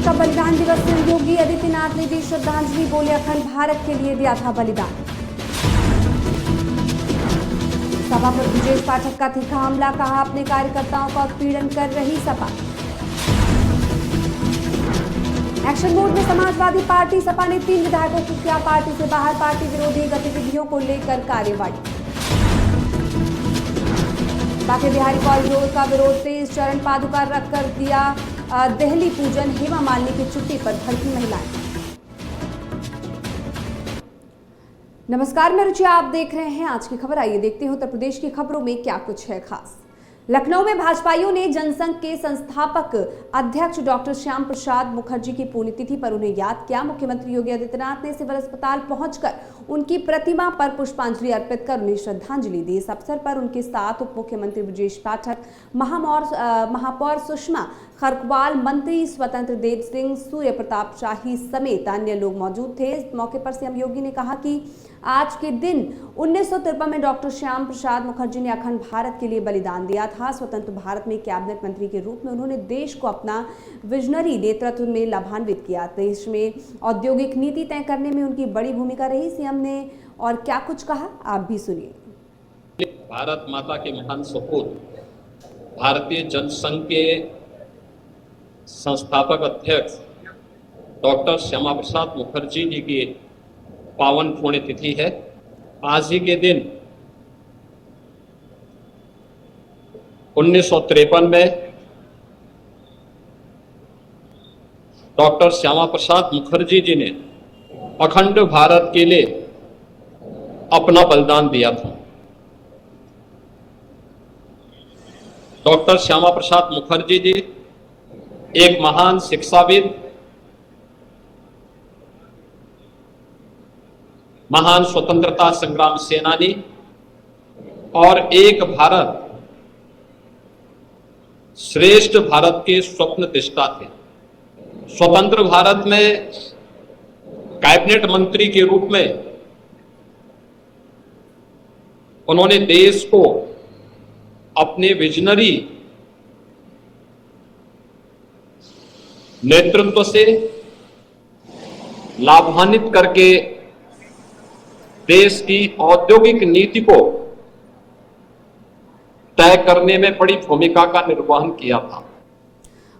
का बलिदान दिवस में योगी आदित्यनाथ ने दी श्रद्धांजलि, बोले अखंड भारत के लिए दिया था बलिदान। सपा पर ब्रजेश पाठक का तीखा हमला, कहा अपने कार्यकर्ताओं का उत्पीड़न कर रही सपा। एक्शन मोड में समाजवादी पार्टी, सपा ने 3 विधायकों को किया पार्टी से बाहर, पार्टी विरोधी गतिविधियों को लेकर कार्रवाई। बांके बिहारी कॉरिडोर का विरोध तेज, चरण पादुका रखकर दिया दहली पूजन, हेमा मालिनी की छुट्टी पर भड़की महिलाएं। नमस्कार, मैं रुचि, आप देख रहे हैं आज की खबर। आइए देखते हैं उत्तर प्रदेश की खबरों में क्या कुछ है खास। लखनऊ में भाजपाइयों ने जनसंघ के संस्थापक अध्यक्ष डॉक्टर श्याम प्रसाद मुखर्जी की पुण्यतिथि पर उन्हें याद किया। मुख्यमंत्री योगी आदित्यनाथ ने सिविल अस्पताल पहुंचकर उनकी प्रतिमा पर पुष्पांजलि अर्पित कर उन्हें श्रद्धांजलि दी। इस अवसर पर उनके साथ उप मुख्यमंत्री ब्रजेश पाठक, महापौर सुषमा खरकवाल, मंत्री स्वतंत्र देव सिंह, सूर्य प्रताप शाही समेत अन्य लोग मौजूद थे। इस मौके पर सीएम योगी ने कहा कि आज के दिन 1953 में डॉक्टर श्याम प्रसाद मुखर्जी ने अखंड भारत के लिए बलिदान दिया था। स्वतंत्र भारत में कैबिनेट मंत्री के रूप में उन्होंने देश को अपना विजनरी नेतृत्व में लाभान्वित किया। देश में औद्योगिक नीति तय करने में उनकी बड़ी भूमिका रही। सीएम ने और क्या कुछ कहा, आप भी सुनिए। भारत माता के महान सपूत, भारतीय जनसंघ के संस्थापक अध्यक्ष डॉक्टर श्यामा प्रसाद मुखर्जी जी की पावन पुण्यतिथि है। आज ही के दिन 1953 में डॉक्टर श्यामा प्रसाद मुखर्जी जी ने अखंड भारत के लिए अपना बलिदान दिया था। डॉक्टर श्यामा प्रसाद मुखर्जी जी एक महान शिक्षाविद, महान स्वतंत्रता संग्राम सेनानी और एक भारत श्रेष्ठ भारत के स्वप्न दृष्टा थे। स्वतंत्र भारत में कैबिनेट मंत्री के रूप में उन्होंने देश को अपने विजनरी नेतृत्व से लाभान्वित करके देश की औद्योगिक नीति को तय करने में बड़ी भूमिका का निर्वहन किया था।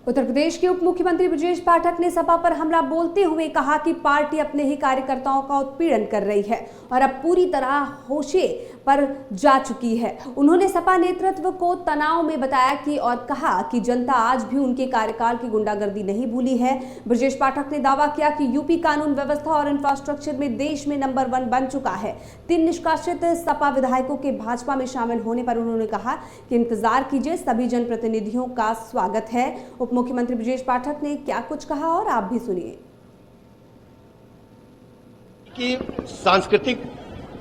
उत्तर प्रदेश के उप मुख्यमंत्री ब्रजेश पाठक ने सपा पर हमला बोलते हुए कहा कि पार्टी अपने ही कार्यकर्ताओं का उत्पीड़न कर रही है और अब पूरी तरह होशे पर जा चुकी है। उन्होंने सपा नेतृत्व को तनाव में बताया कि और कहा कि जनता आज भी उनके कार्यकाल की गुंडागर्दी नहीं भूली है। ब्रजेश पाठक ने दावा किया कि यूपी कानून व्यवस्था और इंफ्रास्ट्रक्चर में देश में नंबर 1 बन चुका है। 3 निष्कासित सपा विधायकों के भाजपा में शामिल होने पर उन्होंने कहा कि इंतजार कीजिए, सभी जनप्रतिनिधियों का स्वागत है। उप मुख्यमंत्री ब्रजेश पाठक ने क्या कुछ कहा और आप भी सुनिए। कि सांस्कृतिक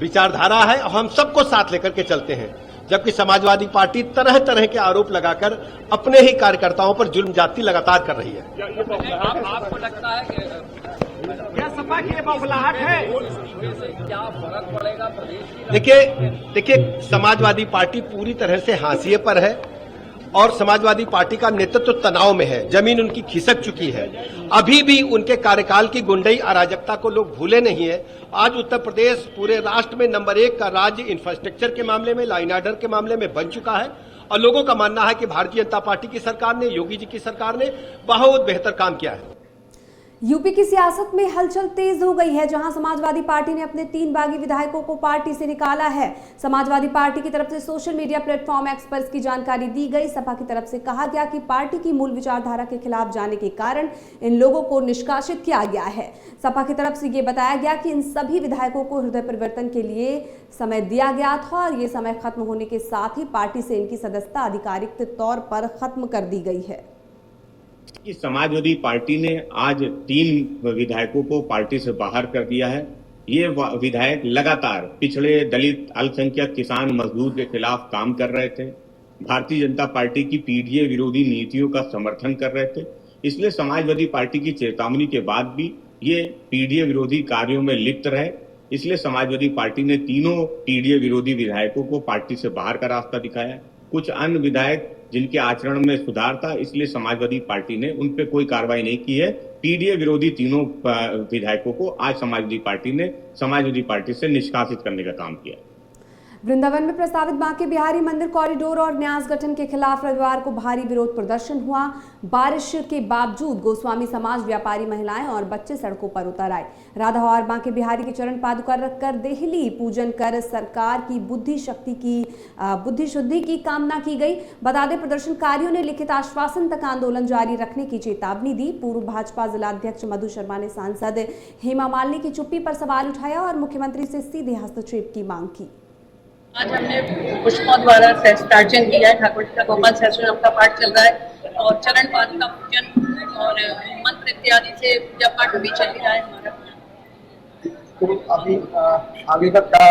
विचारधारा है और हम सबको साथ लेकर के चलते हैं, जबकि समाजवादी पार्टी तरह तरह के आरोप लगाकर अपने ही कार्यकर्ताओं पर जुल्म ज्यादती लगातार कर रही है। आपको लगता है कि क्या सपा की बौखलाहट है? क्या फर्क पड़ेगा प्रदेश की? देखिए समाजवादी पार्टी पूरी तरह से हाशिए पर है और समाजवादी पार्टी का नेतृत्व तनाव में है। जमीन उनकी खिसक चुकी है। अभी भी उनके कार्यकाल की गुंडई अराजकता को लोग भूले नहीं है। आज उत्तर प्रदेश पूरे राष्ट्र में नंबर 1 का राज्य इंफ्रास्ट्रक्चर के मामले में, लॉ एंड ऑर्डर के मामले में बन चुका है और लोगों का मानना है कि भारतीय जनता पार्टी की सरकार ने, योगी जी की सरकार ने बहुत बेहतर काम किया है। यूपी की सियासत में हलचल तेज हो गई है, जहां समाजवादी पार्टी ने अपने 3 बागी विधायकों को पार्टी से निकाला है। समाजवादी पार्टी की तरफ से सोशल मीडिया प्लेटफॉर्म एक्स पर इसकी जानकारी दी गई। सपा की तरफ से कहा गया कि पार्टी की मूल विचारधारा के खिलाफ जाने के कारण इन लोगों को निष्कासित किया गया है। सपा की तरफ से ये बताया गया कि इन सभी विधायकों को हृदय परिवर्तन के लिए समय दिया गया था और ये समय खत्म होने के साथ ही पार्टी से इनकी सदस्यता आधिकारिक तौर पर खत्म कर दी गई है। कि समाजवादी पार्टी ने आज 3 विधायकों को पार्टी से बाहर कर दिया है। ये विधायक लगातार पिछड़े, दलित, अल्पसंख्यक, किसान, मजदूर के खिलाफ काम कर रहे थे। भारतीय जनता पार्टी की पीडीए विरोधी नीतियों का समर्थन कर रहे थे। इसलिए समाजवादी पार्टी की चेतावनी के बाद भी ये पीडीए विरोधी कार्यों में लिप्त रहे। इसलिए समाजवादी पार्टी ने तीनों पीडीए विरोधी विधायकों को पार्टी से बाहर का रास्ता दिखाया। कुछ अन्य विधायक जिनके आचरण में सुधार था, इसलिए समाजवादी पार्टी ने उन पर कोई कार्रवाई नहीं की है। पीडीए विरोधी तीनों विधायकों को आज समाजवादी पार्टी ने समाजवादी पार्टी से निष्कासित करने का काम किया। वृंदावन में प्रस्तावित बांके बिहारी मंदिर कॉरिडोर और न्यास गठन के खिलाफ रविवार को भारी विरोध प्रदर्शन हुआ। बारिश के बावजूद गोस्वामी समाज, व्यापारी, महिलाएं और बच्चे सड़कों पर उतर आए। राधा और बांके बिहारी के चरण पादुका रखकर देहली पूजन कर सरकार की बुद्धि शुद्धि की कामना की गई। बता दें, प्रदर्शनकारियों ने लिखित आश्वासन तक आंदोलन जारी रखने की चेतावनी दी। पूर्व भाजपा जिलाध्यक्ष मधु शर्मा ने सांसद हेमा मालिनी की चुप्पी पर सवाल उठाया और मुख्यमंत्री से सीधे हस्तक्षेप की मांग की। आज हमने पुष्पों द्वारा सहस्त्रार्चन किया है। ठाकुर जी का गोपाल सहस्त्रनाम का पाठ चल रहा है और चरण पाद का पूजन और मंत्र इत्यादि से पूजा पाठ भी चल रहा है हमारा। तो अभी आगे का क्या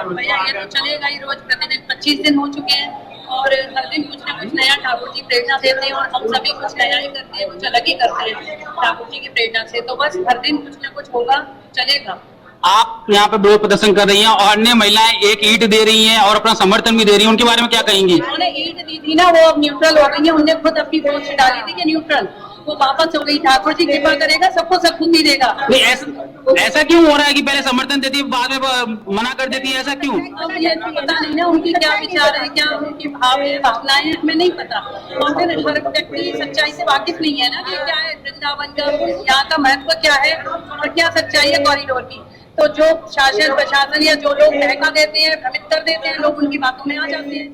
भैया, ये तो चलेगा ही रोज प्रतिदिन। 25 दिन हो चुके हैं और हर दिन कुछ न कुछ नया ठाकुर जी प्रेरणा देते हैं और हम सभी कुछ नया ही करते हैं, कुछ अलग ही करते हैं ठाकुर जी की प्रेरणा से। तो बस हर दिन कुछ न कुछ होगा, चलेगा। आप यहाँ पे विरोध प्रदर्शन कर रही हैं और अन्य महिलाएं एक ईंट दे रही हैं और अपना समर्थन भी दे रही हैं, उनके बारे में क्या कहेंगी? उन्होंने ईंट दी थी ना, वो अब न्यूट्रल हो गई है। उन्होंने खुद अपनी पोस्ट डाली थी कि न्यूट्रल, वो वापस हो गई। ठाकुर जी कृपा करेगा, सबको सब कुछ ही देगा। नहीं, ऐसा क्यों हो रहा है कि पहले समर्थन देती है, बाद में मना कर देती है, ऐसा क्यों? अब ये तो पता नहीं ना उनकी क्या विचार है, क्या उनकी भावनाएं हैं, हमें नहीं पता। और फिर हर व्यक्ति सच्चाई से वाकिफ नहीं है ना कि क्या है वृंदावन का, यहाँ का महत्व क्या है और क्या सच्चाई है कॉरिडोर की। तो जो शासन प्रशासन या जो लोग बहका देते हैं, भ्रमित कर देते हैं, लोग उनकी बातों में आ जाते हैं।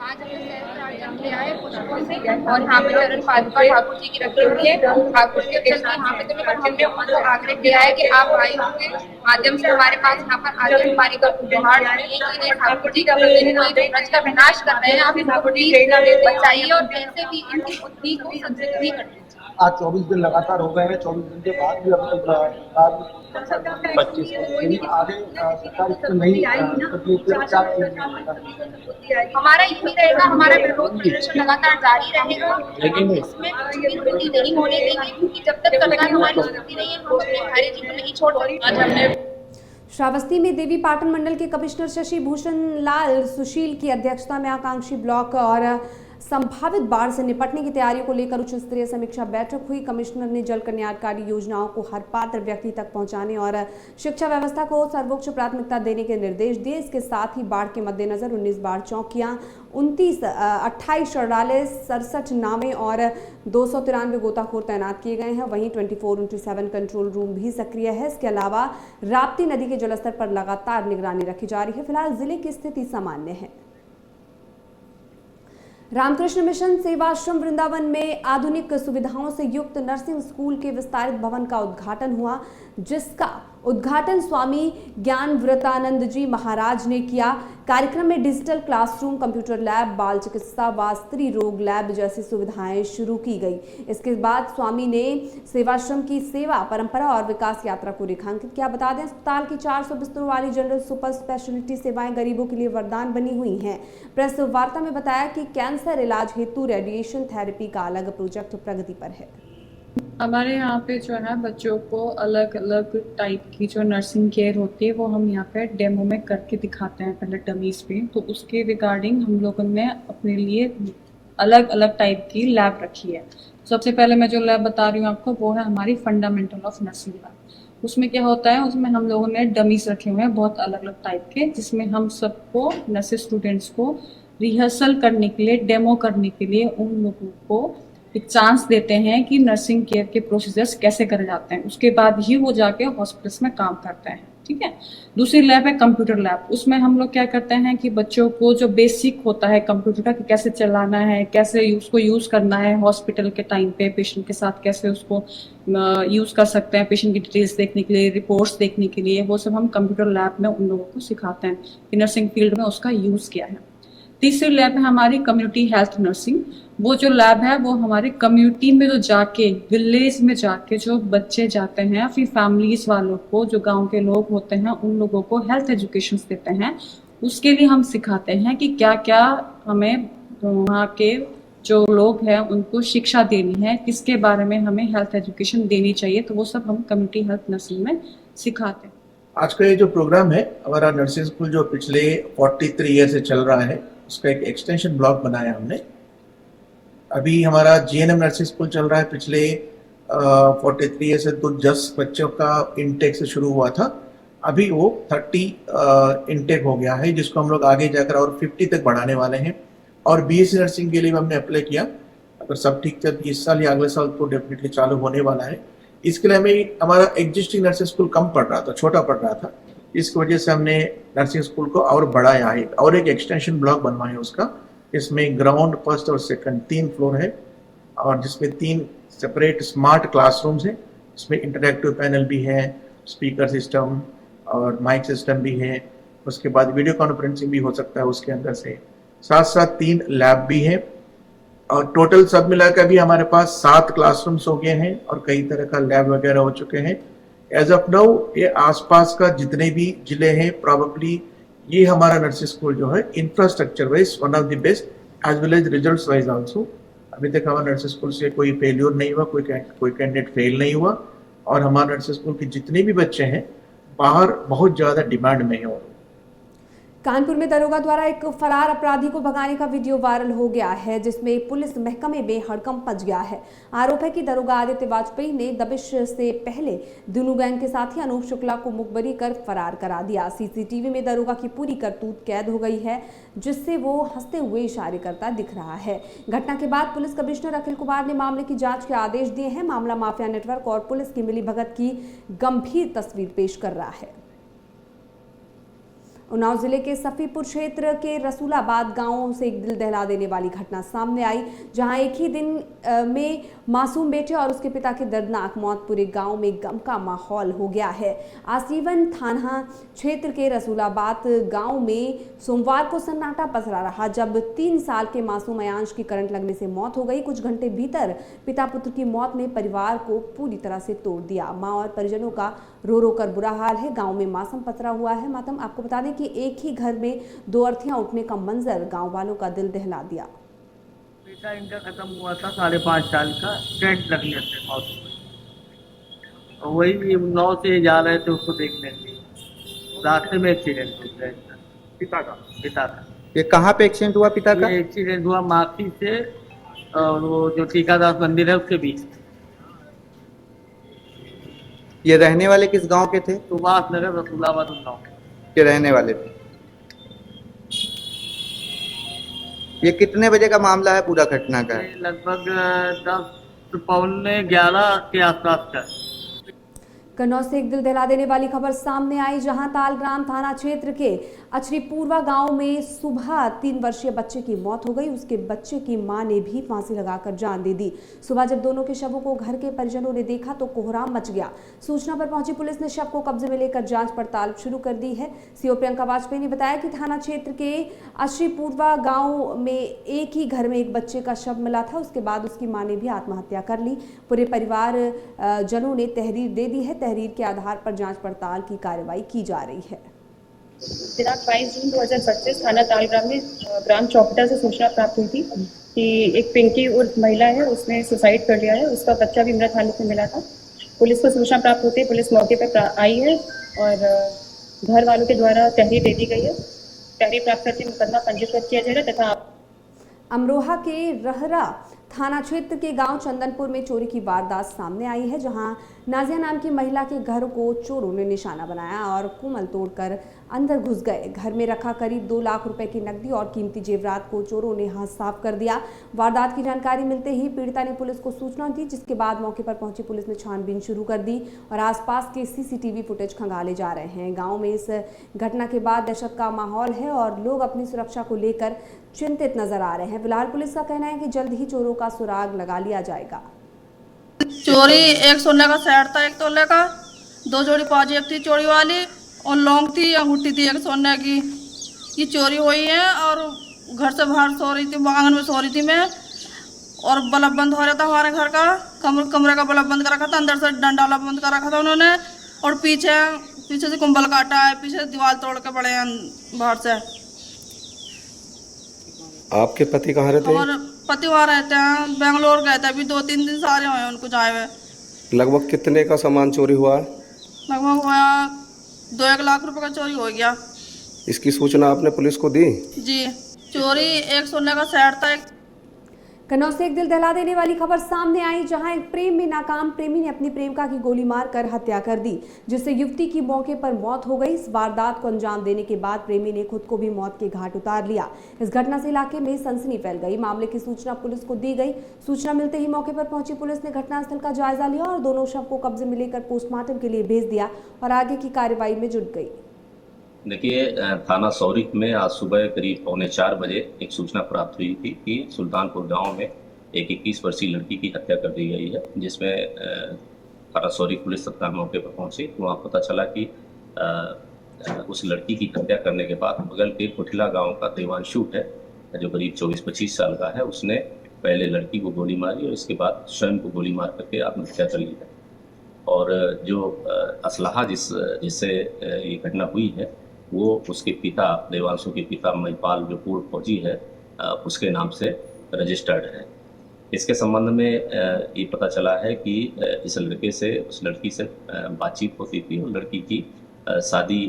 आज हमने सहस्त्रार्चन किया है पुष्पों से और यहाँ पे चरण पादुका ठाकुर जी की रखी हुई है। ठाकुर जी के यहाँ पे तो हमने उनको आग्रह किया है कि आप भाइयों के माध्यम से हमारे पास यहाँ पर आगे हमारी का उपहार डालिए। ठाकुर जी का ब्रज का विनाश कर रहे हैं, आप इनको बचाइए और कैसे भी इनकी बुद्धि को संतुलित नहीं करते। आज 24 दिन लगातार हो गए हैं। 24 दिन के बाद भी अपनी 25 आगे सरकार इसको नहीं हमारा यही रहेगा, हमारा विरोध प्रदर्शन लगातार जारी रहेगा, लेकिन इसमें त्रुटि नहीं होने देंगे क्योंकि जब तक सरकार हमारी स्थिति नहीं है, हम अपने भाई जी को नहीं छोड़ सकते। आज हमने श्रावस्ती में देवी पाटन मंडल के कमिश्नर शशि भूषण लाल सुशील की अध्यक्षता में आकांक्षी ब्लॉक और संभावित बाढ़ से निपटने की तैयारियों को लेकर उच्च स्तरीय समीक्षा बैठक हुई। कमिश्नर ने जल कल्याणकारी योजनाओं को हर पात्र व्यक्ति तक पहुंचाने और शिक्षा व्यवस्था को सर्वोच्च प्राथमिकता देने के निर्देश दिए। इसके साथ ही बाढ़ के मद्देनजर 19 बाढ़ चौकियां, 28 शौचालय, 67 नावें और 293 गोताखोर तैनात किए गए हैं। वहीं 24/7 कंट्रोल रूम भी सक्रिय है। इसके अलावा राप्ती नदी के जलस्तर पर लगातार निगरानी रखी जा रही है। फिलहाल जिले की स्थिति सामान्य है। रामकृष्ण मिशन सेवाश्रम वृंदावन में आधुनिक सुविधाओं से युक्त नर्सिंग स्कूल के विस्तारित भवन का उद्घाटन हुआ, जिसका उद्घाटन स्वामी ज्ञानव्रतानंद जी महाराज ने किया। कार्यक्रम में डिजिटल क्लासरूम, कंप्यूटर लैब, बाल चिकित्सा व स्त्री रोग लैब जैसी सुविधाएं शुरू की गई। इसके बाद स्वामी ने सेवाश्रम की सेवा, परंपरा और विकास यात्रा को रेखांकित किया। बता दें, अस्पताल की 400 बिस्तरों वाली जनरल सुपर स्पेशलिटी सेवाएं गरीबों के लिए वरदान बनी हुई हैं। प्रेस वार्ता में बताया कि कैंसर इलाज हेतु रेडिएशन थेरेपी का अलग प्रोजेक्ट प्रगति पर है। हमारे यहाँ पे जो है बच्चों को अलग अलग टाइप की जो नर्सिंग केयर होती है वो हम यहाँ पे डेमो में करके दिखाते हैं पहले डमीज पे। तो उसके रिगार्डिंग हम लोगों ने अपने लिए अलग अलग टाइप की लैब रखी है। सबसे पहले मैं जो लैब बता रही हूँ आपको वो है हमारी फंडामेंटल ऑफ नर्सिंग लैब। उसमें क्या होता है, उसमें हम लोगों ने डमीज रखे हुए हैं बहुत अलग अलग टाइप के, जिसमें हम सबको नर्सिंग स्टूडेंट्स को रिहर्सल करने के लिए, डेमो करने के लिए उन लोगों को एक चांस देते हैं कि नर्सिंग केयर के प्रोसीजर्स कैसे करे जाते हैं। उसके बाद ही वो जाके हॉस्पिटल्स में काम करते हैं। ठीक है। दूसरी लैब है कंप्यूटर लैब। उसमें हम लोग क्या करते हैं कि बच्चों को जो बेसिक होता है कंप्यूटर का कि कैसे चलाना है, कैसे उसको यूज करना है, हॉस्पिटल के टाइम पे पेशेंट के साथ कैसे उसको यूज कर सकते हैं, पेशेंट की डिटेल्स देखने के लिए, रिपोर्ट्स देखने के लिए, वो सब हम कंप्यूटर लैब में उन लोगों को सिखाते हैं कि नर्सिंग फील्ड में उसका यूज क्या है। तीसरी लैब है हमारी कम्युनिटी हेल्थ नर्सिंग। वो जो लैब है वो हमारे कम्युनिटी में जो जाके, विलेज में जाके जो बच्चे जाते हैं, फिर फैमिलीज वालों को, जो गांव के लोग होते हैं, उन लोगों को हेल्थ एजुकेशन देते हैं। उसके लिए हम सिखाते हैं कि क्या क्या हमें वहाँ के जो लोग हैं उनको शिक्षा देनी है, किसके बारे में हमें हेल्थ एजुकेशन देनी चाहिए। तो वो सब हम कम्युनिटी हेल्थ नर्सिंग में सिखाते हैं। आज का ये जो प्रोग्राम है, हमारा नर्सिंग स्कूल जो पिछले 43 ईयर से चल रहा है, उसका एक एक्सटेंशन ब्लॉक बनाया हमने। अभी हमारा जीएनएम नर्सिंग स्कूल चल रहा है पिछले 43 ईयर से तो 10 बच्चों का इनटेक से शुरू हुआ था, अभी वो 30 इनटेक हो गया है, जिसको हम लोग आगे जाकर और 50 तक बढ़ाने वाले हैं। और बीएससी नर्सिंग के लिए भी हमने अप्लाई किया, अगर सब ठीक चल इस साल या अगले साल तो डेफिनेटली चालू होने वाला है। इसके लिए हमें हमारा एग्जिस्टिंग नर्सिंग स्कूल कम पड़ रहा था, छोटा पड़ रहा था, इसकी वजह से हमने नर्सिंग स्कूल को और बढ़ाया है और एक एक्सटेंशन ब्लॉक बनवाया उसका। इसमें ग्राउंड, फर्स्ट और सेकंड 3 फ्लोर है और जिसमें 3 सेपरेट स्मार्ट क्लासरूम्स हैं। इसमें इंटरैक्टिव पैनल भी है, स्पीकर सिस्टम और माइक सिस्टम भी है। उसके बाद वीडियो कॉन्फ्रेंसिंग भी हो सकता है उसके अंदर से, साथ साथ 3 लैब भी है और टोटल सब मिलाकर भी हमारे पास 7 क्लासरूम्स हो गए हैं और कई तरह का लैब वगैरह हो चुके हैं। एज ऑफ नाउ ये आसपास का जितने भी जिले हैं, प्रॉबेबली ये हमारा नर्सिंग स्कूल जो है infrastructure wise one of the best as well as results wise also. अभी तक हमारा नर्सिंग स्कूल से कोई फेल्योर नहीं हुआ, कोई कैंडिडेट फेल नहीं हुआ और हमारे नर्सिंग स्कूल के जितने भी बच्चे हैं बाहर बहुत ज़्यादा डिमांड में है। कानपुर में दरोगा द्वारा एक फरार अपराधी को भगाने का वीडियो वायरल हो गया है, जिसमें पुलिस महकमे में हड़कंप मच गया है। आरोप है कि दरोगा आदित्य वाजपेयी ने दबिश से पहले दोनों गैंग के साथी अनूप शुक्ला को मुखबरी कर फरार करा दिया। सीसीटीवी में दरोगा की पूरी करतूत कैद हो गई है, जिससे वो हंसते हुए इशारे करता दिख रहा है। घटना के बाद पुलिस कमिश्नर अखिल कुमार ने मामले की जांच के आदेश दिए हैं। मामला माफिया नेटवर्क और पुलिस की मिलीभगत की गंभीर तस्वीर पेश कर रहा है। उन्नाव जिले के सफीपुर क्षेत्र के रसूलाबाद गांव से एक दिल दहला देने वाली घटना सामने आई, जहां एक ही दिन में मासूम बेटे और उसके पिता की दर्दनाक मौत पूरे गांव में गम का माहौल हो गया है। आजीवन थाना क्षेत्र के रसूलाबाद गांव में सोमवार को सन्नाटा पसरा रहा, जब 3 साल के मासूम अयांश की करंट लगने से मौत हो गई। कुछ घंटे भीतर पिता पुत्र की मौत ने परिवार को पूरी तरह से तोड़ दिया। मां और परिजनों का रो रो कर बुरा हाल है। गांव में मातम पसरा हुआ है। मातम आपको बता दें कि एक ही घर में 2 अर्थियां उठने का मंजर गांव वालों का दिल दहला दिया। बेटा इनका खत्म हुआ था 5.5 साल का, करंट लगने से मौत हो गई। वही उन्नाव से जा रहे थे उसको देखने के लिए, रास्ते में एक्सीडेंट हो गया पिता का। ये कहाँ पे एक्सीडेंट हुआ पिता का? एक्सीडेंट हुआ माखी से और वो जो टीकादास मंदिर है उसके बीच। ये रहने वाले किस गांव के थे? सुभाष नगर रसूलाबाद उन्नाव के रहने वाले थे। ये कितने बजे का मामला है पूरा घटना का? लगभग 10-11 के आसपास का। कन्नौज से एक दिल दहला देने वाली खबर सामने आई, जहां तालग्राम थाना क्षेत्र के अचरीपूर्वा गांव में सुबह 3 वर्षीय बच्चे की मौत हो गई। उसके बच्चे की मां ने भी फांसी लगाकर जान दे दी। सुबह जब दोनों के शवों को घर के परिजनों ने देखा तो कोहराम मच गया। सूचना पर पहुंची पुलिस ने शव को कब्जे में लेकर जांच पड़ताल शुरू कर दी है। सीओ प्रियंका वाजपेयी ने बताया कि थाना क्षेत्र के अचरीपूर्वा गाँव में एक ही घर में एक बच्चे का शव मिला था। उसके बाद उसकी मां ने भी आत्महत्या कर ली। पूरे परिवार जनों ने तहरीर दे दी है। तहरीर के आधार पर जांच पड़ताल की कार्रवाई की जा रही है। दिनांक 22 जून 2025 थाना तालग्राम में ग्राम चौपटा से सूचना प्राप्त हुई थी कि एक पिंकी उर्फ महिला है, उसने सुसाइड कर लिया है। उसका बच्चा भी मृत हालत में मिला था। पुलिस को सूचना प्राप्त होते ही पुलिस मौके पर आई है और घर वालों के द्वारा तहरीर दे दी गई है। तहरीर प्राप्त करके मुकदमा पंजीकृत किया जाएगा। तथा अमरोहा के रहरा थाना क्षेत्र के गांव चंदनपुर में चोरी की वारदात सामने आई है, जहां नाजिया नाम की महिला के घर को चोरों ने निशाना बनाया और कुमल तोड़कर अंदर घुस गए। घर में रखा करीब 2 लाख रुपए की नकदी और कीमती जेवरात को चोरों ने हाथ साफ कर दिया। वारदात की जानकारी मिलते ही पीड़िता ने पुलिस को सूचना दी, जिसके बाद मौके पर पहुंची पुलिस ने छानबीन शुरू कर दी और आसपास के सीसीटीवी फुटेज खंगाले जा रहे हैं। गाँव में इस घटना के बाद दहशत का माहौल है और लोग अपनी सुरक्षा को लेकर चिंतित नजर आ रहे हैं। फिलहाल पुलिस का कहना है कि जल्द ही चोरों का सुराग लगा लिया जाएगा। चोरी 1 सोने का सेट था 1 तोले का, 2 जोड़ी पाजेब थी चोरी वाली और लौंग थी, अंगूठी थी 1 सोने की। ये चोरी हुई है और घर से बाहर सो रही थी, आंगन में सो रही थी मैं, और बल्ब बंद हो रहा था हमारे घर का। कमरे का बल्ब बंद कर रखा था, अंदर से डंडा वाला बंद कर रखा था उन्होंने, और पीछे से कुंबल काटा है, पीछे से दीवार तोड़ के पड़े हैं बाहर से। आपके पति कहाँ रहते हैं? और पति वहाँ रहते हैं, बेंगलोर गए थे, अभी 2-3 दिन सारे हुए उनको जाए हुए। लगभग कितने का सामान चोरी हुआ? लगभग हुआ 2-1 लाख रुपए का चोरी हो गया। इसकी सूचना आपने पुलिस को दी? जी, चोरी 1 सोने का सेट था। कन्नौज से एक दिल दहला देने वाली खबर सामने आई, जहां एक प्रेम में नाकाम प्रेमी ने अपनी प्रेमिका की गोली मारकर हत्या कर दी, जिससे युवती की मौके पर मौत हो गई। इस वारदात को अंजाम देने के बाद प्रेमी ने खुद को भी मौत के घाट उतार लिया। इस घटना से इलाके में सनसनी फैल गई। मामले की सूचना पुलिस को दी गई। सूचना मिलते ही मौके पर पहुंची पुलिस ने घटनास्थल का जायजा लिया और दोनों शव को कब्जे में लेकर पोस्टमार्टम के लिए भेज दिया और आगे की कार्रवाई में जुट गई। देखिए, थाना सौरिक में आज सुबह करीब 3:45 बजे एक सूचना प्राप्त हुई थी कि सुल्तानपुर गांव में एक 21 वर्षीय लड़की की हत्या कर दी गई है, जिसमें थाना सौरिक पुलिस तत्काल मौके पर पहुंची। वहां पता चला कि उस लड़की की हत्या करने के बाद बगल के कुठला गांव का देवांशु है, जो करीब 24-25 साल का है, उसने पहले लड़की को गोली मारी और इसके बाद स्वयं को गोली मार करके आत्महत्या कर ली है। और जो असलाहा जिससे ये घटना हुई है वो उसके पिता, देवांशु के पिता महिपाल, जो पूर्व फौजी है, उसके नाम से रजिस्टर्ड है। इसके संबंध में ये पता चला है कि इस लड़के से, उस लड़की से बातचीत होती थी और लड़की की शादी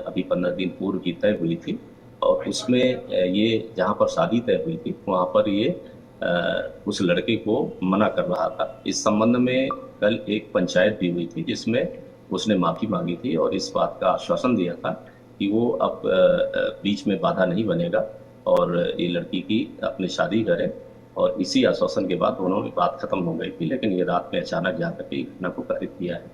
अभी 15 दिन पूर्व की तय हुई थी और उसमें ये जहाँ पर शादी तय हुई थी वहाँ पर ये उस लड़के को मना कर रहा था। इस संबंध में कल एक पंचायत भी हुई थी जिसमें उसने माफ़ी मांगी थी और इस बात का आश्वासन दिया था कि वो अब बीच में बाधा नहीं बनेगा और ये लड़की की अपनी शादी करे। और इसी आश्वासन के बाद दोनों की बात खत्म हो गई थी, लेकिन ये रात में अचानक जाकर के घटना को घटित किया है।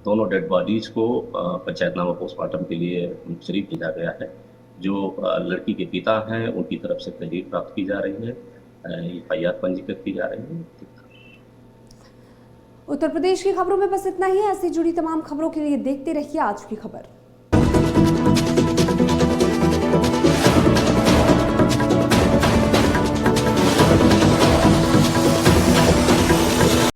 दोनों डेड बॉडीज को पंचायतनामा पोस्टमार्टम के लिए शरीफ भेजा गया है। जो लड़की के पिता हैं उनकी तरफ से तहरीर प्राप्त की जा रही है, FIR पंजीकृत की जा रही है। उत्तर प्रदेश की खबरों में बस इतना ही। ऐसी जुड़ी तमाम खबरों के लिए देखते रहिए आज की खबर।